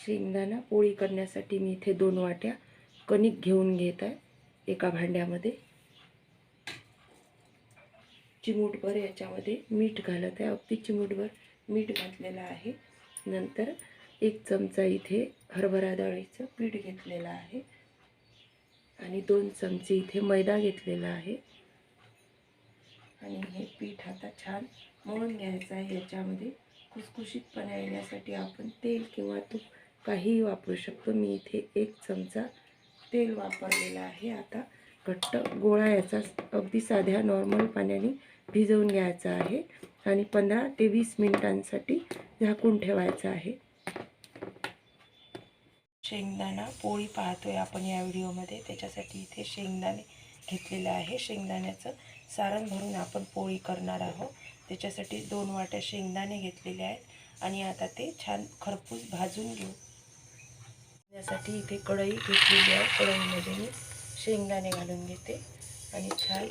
शेंगदाणा पोळी करण्यासाठी मी इथे 2 वाट्या कणिक घेऊन घेत आहे. एका भांड्यामध्ये चिमूटभर याच्यामध्ये मीठ घालत आहे. अगदी चिमूटभर मीठ घातलेलं आहे. नंतर 1 चमचा इथे हरभरा डाळीचं पीठ घेतलेलं आहे आणि 2 चमचे इथे मैदा घेतलेला आहे. आणि हे पीठ आता छान मळून घ्यायचं आहे. याच्यामध्ये खुसखुशीतपणा येण्यासाठी आपण तेल किंवा तूप काहीही वापरू शकतो. मी इथे 1 चमचा तेल वापरलेलं आहे. आता घट्ट गोळा याचा अगदी साध्या नॉर्मल पाण्याने भिजवून घ्यायचा आहे आणि 15 ते 20 मिनिटांसाठी झाकून ठेवायचं आहे. शेंगदाणा पोळी पाहतोय आपण या व्हिडिओमध्ये. त्याच्यासाठी इथे शेंगदाणे घेतलेले आहे. शेंगदाण्याचं सारण भरून आपण पोळी करणार आहोत. त्याच्यासाठी 2 वाट्या शेंगदाणे घेतलेले आहेत आणि आता ते छान खरपूस भाजून घेऊ. यासाठी इथे कढई घेतलेली आहे. कढईमध्ये मी शेंगदाणे घालून घेते आणि छान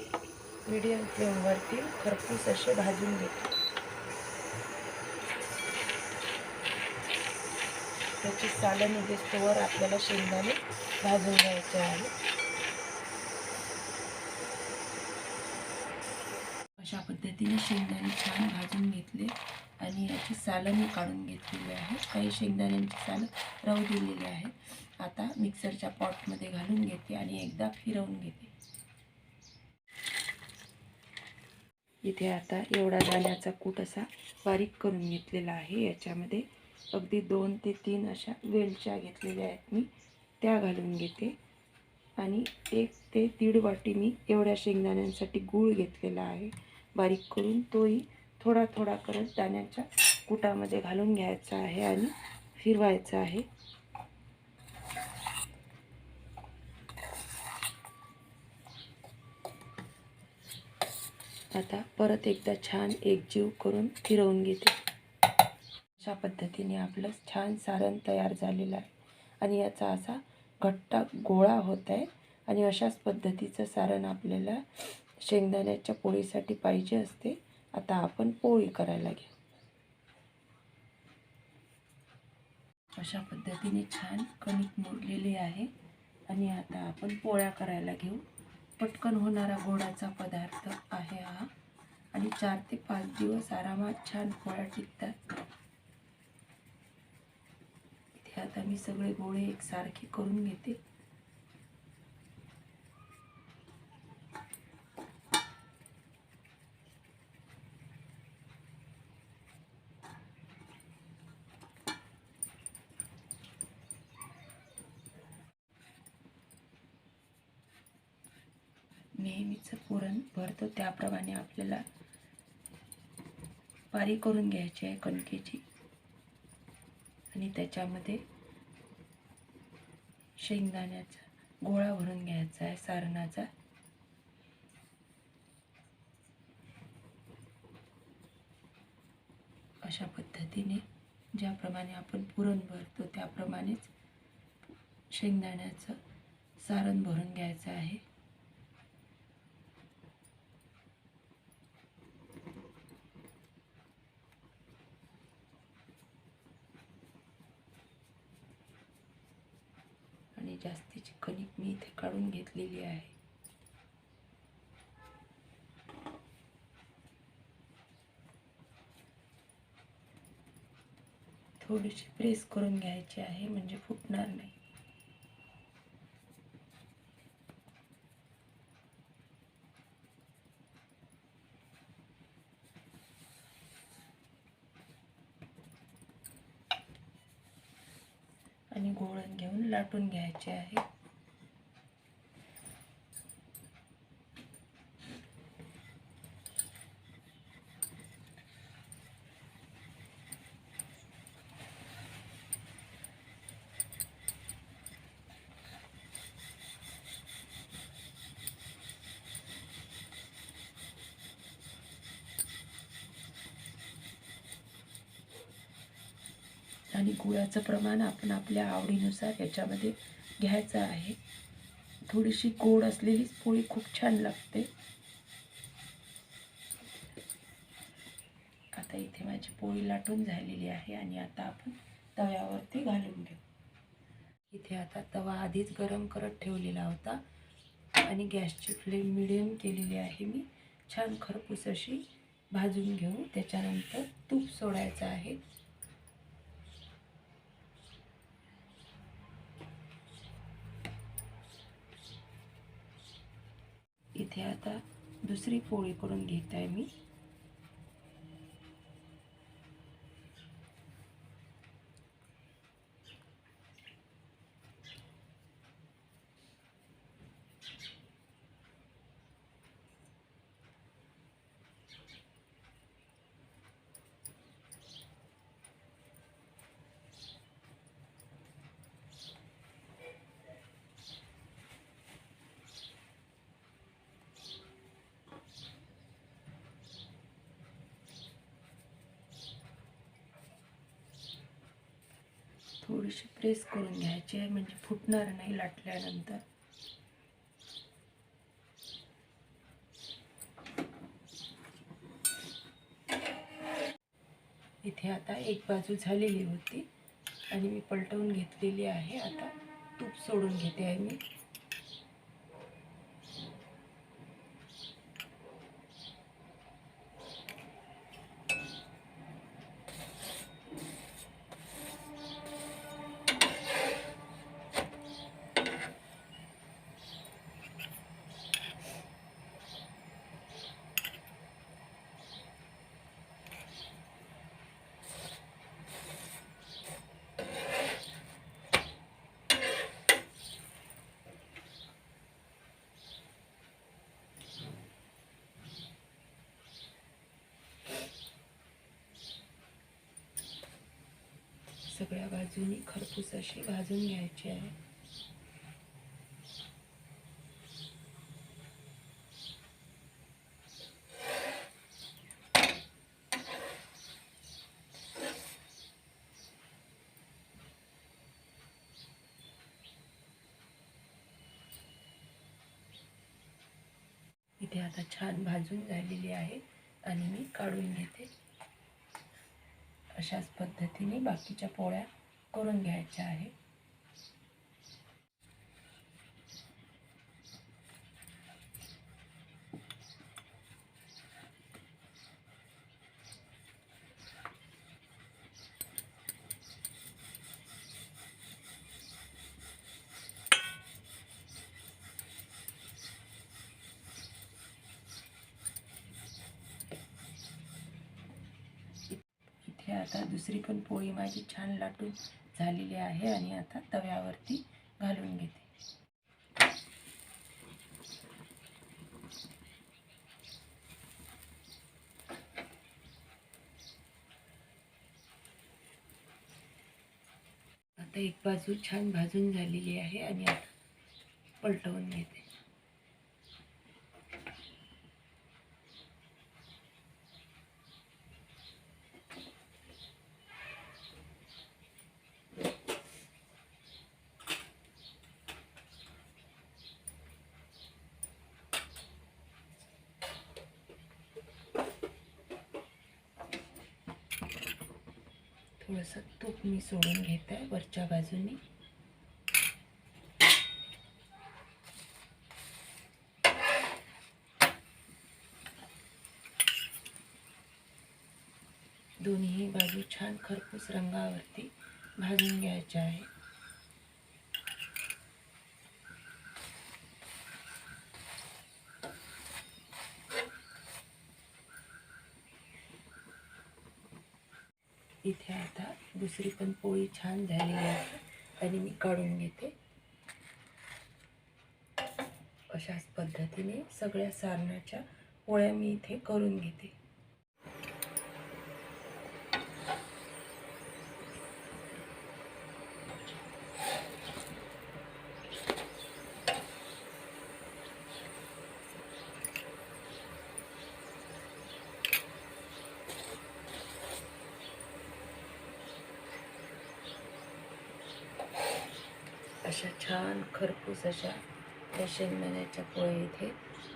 मीडियम फ्लेमवरती खरपूस असे भाजून घेते. त्याची सालं निघेस्तोवर आपल्याला शेंगदाणे भाजून घ्यायचे आहे. अशा पद्धतीने शेंगदाणे छान भाजून घेतले आणि याची सालं मी काढून घेतलेली आहे. काही शेंगदाण्यांची सालं राहू दिलेली आहेत. आता मिक्सरच्या पॉटमध्ये घालून घेते आणि एकदा फिरवून घेते. इथे आता एवढा दाण्याचा कूट असा बारीक करून घेतलेला आहे. याच्यामध्ये अगदी 2 ते 3 अशा वेलच्या घेतलेल्या आहेत मी, त्या घालून घेते आणि 1 ते 1.5 वाटी मी एवढ्या शेंगदाण्यांसाठी गूळ घेतलेला आहे बारीक करून. तोही थोडा थोडा करत दाण्याच्या कुटामध्ये घालून घ्यायचा आहे आणि फिरवायचा आहे. आता परत एकदा छान एकजीव करून फिरवून घेते. अशा पद्धतीने आपलं छान सारण तयार झालेलं आहे आणि याचा असा घट्ट गोळा होत आहे. आणि अशाच पद्धतीचं सारण आपल्याला शेंगदाण्याच्या पोळीसाठी पाहिजे असते. आता आपण पोळी करायला घेऊ. अशा पद्धतीने छान कणिक मळलेली आहे आणि आता आपण पोळ्या करायला घेऊ. पटकन होणारा गोडाचा पदार्थ आहे हा आणि 4 ते 5 दिवस आरामात छान पोळ्या टिकतात. इथे आता मी सगळे गोळे एकसारखे करून घेते. नेहमीचं पुरण भरतो त्याप्रमाणे आपल्याला पारी करून घ्यायची आहे कणकेची आणि त्याच्यामध्ये शेंगदाण्याचा गोळा भरून घ्यायचा आहे सारणाचा. अशा पद्धतीने ज्याप्रमाणे आपण पुरण भरतो त्याप्रमाणेच शेंगदाण्याचं सारण भरून घ्यायचं आहे. आणि जास्तीची कणिक मी इथे काढून घेतलेली आहे. थोडीशी प्रेस करून घ्यायची आहे म्हणजे फुटणार नाही. आणि गोळण घेऊन लाटून घ्यायचे आहे. आणि गुळाचं प्रमाण आपण आपल्या आवडीनुसार याच्यामध्ये घ्यायचं आहे. थोडीशी गोड असलेलीच पोळी खूप छान लागते. आता इथे माझी पोळी लाटून झालेली आहे आणि आता आपण तव्यावरती घालून घेऊ. इथे आता तवा आधीच गरम करत ठेवलेला होता आणि गॅसची फ्लेम मिडियम केलेली आहे मी. छान खरपूस अशी भाजून घेऊ. त्याच्यानंतर तूप सोडायचं आहे. इथे आता दुसरी पोळी करून घेत आहे मी. थोडीशी प्रेस करून घ्यायची आहे म्हणजे फुटणार नाही लाटल्यानंतर. इथे आता एक बाजू झालेली होती आणि मी पलटवून घेतलेली आहे. आता तूप सोडून घेते आहे मी. सगळ्या बाजूनी खरपूस अशी भाजून घ्यायची आहे. इथे आता छान भाजून झालेली आहे आणि मी काढून घेते. अशाच पद्धतीने बाकीच्या पोळ्या करून घ्यायच्या आहे. आता दुसरी पण पोळी माझी छान लाटून झालेली आहे आणि आता तव्यावरती घालून घेते. आता एक बाजू छान भाजून झालेली आहे आणि आता पलटवून घेते. थोडंसं तूप मी सोडून घेत आहे वरच्या बाजूनी. दोन्ही बाजू छान खरपूस रंगावरती भाजून घ्यायच्या आहे. इथे आता दुसरी पण पोळी छान झालेली आहे आणि मी काढून घेते. अशाच पद्धतीने सगळ्या सारणाच्या पोळ्या मी इथे करून घेते. अशा छान खरपूस अशा त्या शेंगदाण्याच्या पोळ्या इथे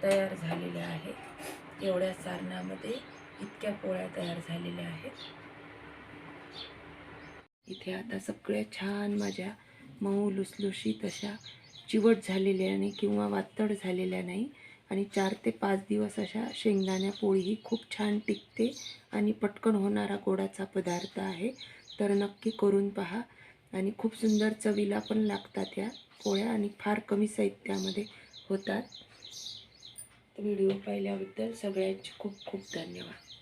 तयार झालेल्या आहेत. एवढ्या सारणामध्ये इतक्या पोळ्या तयार झालेल्या आहेत. इथे आता सगळ्या छान माझ्या मऊ लुसलुशीत अशा चिवट झालेल्या नाही किंवा वातड झालेल्या नाही. आणि 4 ते 5 दिवस अशा शेंगदाण्या पोळी ही खूप छान टिकते आणि पटकन होणारा गोडाचा पदार्थ आहे. तर नक्की करून पहा आणि खूप सुंदर चवीला पण लागतात या पोळ्या आणि फार कमी साहित्यामध्ये होतात. व्हिडिओ पाहिल्याबद्दल सगळ्यांचे खूप खूप धन्यवाद.